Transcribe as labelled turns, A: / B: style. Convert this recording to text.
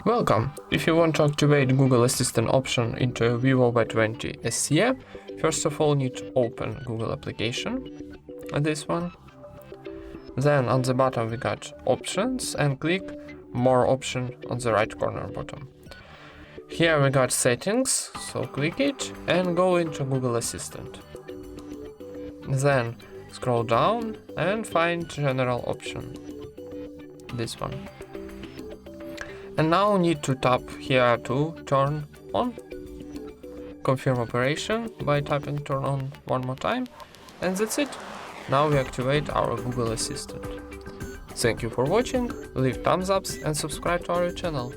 A: Welcome! If you want to activate Google Assistant option into VIVO V20 SE, first of all need to open Google application, this one. Then on the bottom we got options and click more option on the right corner bottom. Here we got settings, so click it and go into Google Assistant. Then scroll down and find general option, this one. And now need to tap here to turn on. Confirm operation by tapping turn on one more time. And that's it. Now we activate our Google Assistant. Thank you for watching, leave thumbs ups and subscribe to our channel.